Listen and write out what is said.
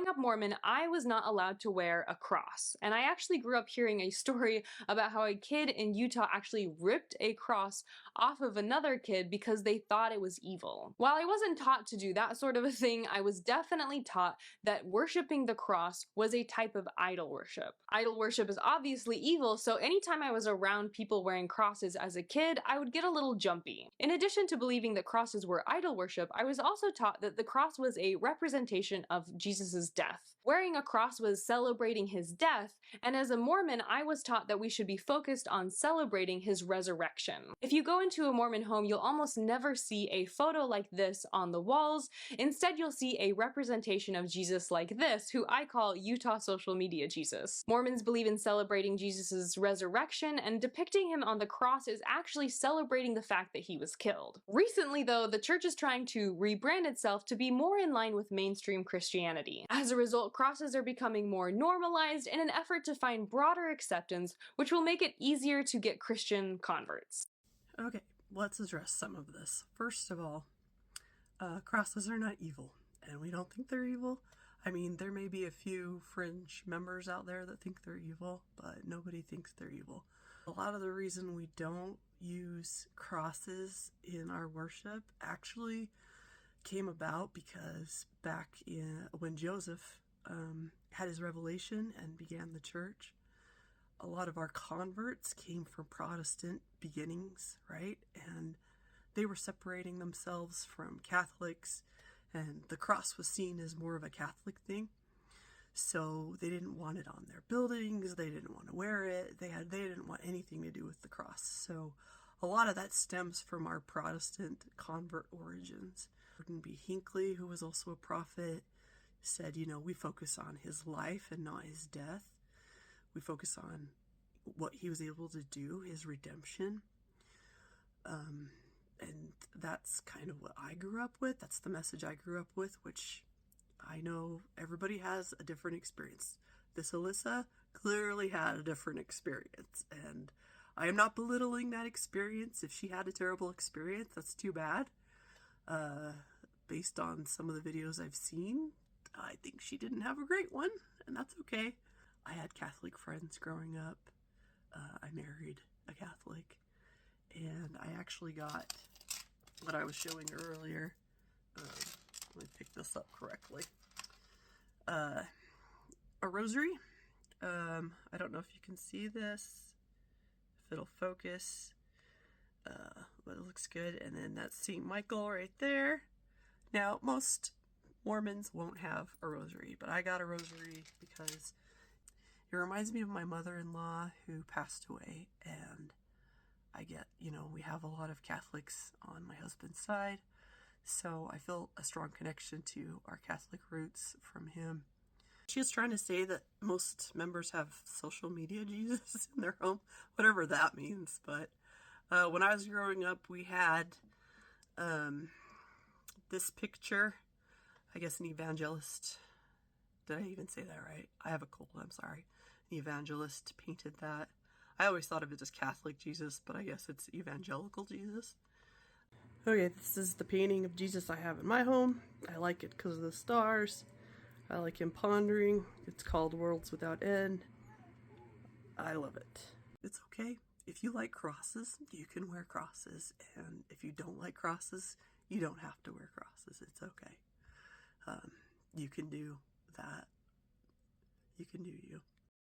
Growing up Mormon, I was not allowed to wear a cross, and I actually grew up hearing a story about how a kid in Utah actually ripped a cross off of another kid because they thought it was evil. While I wasn't taught to do that sort of a thing, I was definitely taught that worshiping the cross was a type of idol worship. Idol worship is obviously evil, so anytime I was around people wearing crosses as a kid, I would get a little jumpy. In addition to believing that crosses were idol worship, I was also taught that the cross was a representation of Jesus' death. Wearing a cross was celebrating his death, and as a Mormon, I was taught that we should be focused on celebrating his resurrection. If you go into a Mormon home, you'll almost never see a photo like this on the walls. Instead, you'll see a representation of Jesus like this, who I call Utah social media Jesus. Mormons believe in celebrating Jesus' resurrection, and depicting him on the cross is actually celebrating the fact that he was killed. Recently, though, the church is trying to rebrand itself to be more in line with mainstream Christianity. As a result, crosses are becoming more normalized in an effort to find broader acceptance, which will make it easier to get Christian converts. Okay, let's address some of this. First of all, crosses are not evil, and we don't think they're evil. I mean, there may be a few fringe members out there that think they're evil, but nobody thinks they're evil. A lot of the reason we don't use crosses in our worship actually came about because back when Joseph had his revelation and began the church, a lot of our converts came from Protestant beginnings, right? And they were separating themselves from Catholics, and the cross was seen as more of a Catholic thing. So they didn't want it on their buildings, they didn't want to wear it, they didn't want anything to do with the cross. So a lot of that stems from our Protestant convert origins. Gordon B. Hinckley, who was also a prophet, said, we focus on his life and not his death. We focus on what he was able to do, his redemption. And that's kind of what I grew up with. That's the message I grew up with, which I know everybody has a different experience. This Alyssa clearly had a different experience, and I am not belittling that experience. If she had a terrible experience, that's too bad. Based on some of the videos I've seen, I think she didn't have a great one, and that's okay. I had Catholic friends growing up. I married a Catholic, and I actually got what I was showing earlier. Let me pick this up correctly. A rosary. I don't know if you can see this, if it'll focus, but it looks good. And then that's St. Michael right there. Now, most Mormons won't have a rosary, but I got a rosary because it reminds me of my mother-in-law who passed away, and I get, we have a lot of Catholics on my husband's side, so I feel a strong connection to our Catholic roots from him. She was trying to say that most members have social media Jesus in their home, whatever that means, but when I was growing up, we had this picture, I guess an evangelist. Did I even say that right? I have a cold, I'm sorry. An evangelist painted that. I always thought of it as Catholic Jesus, but I guess it's evangelical Jesus. Okay, this is the painting of Jesus I have in my home. I like it because of the stars. I like him pondering. It's called Worlds Without End. I love it. It's okay. If you like crosses, you can wear crosses. And if you don't like crosses, you don't have to wear crosses. It's okay. You can do that. You can do you.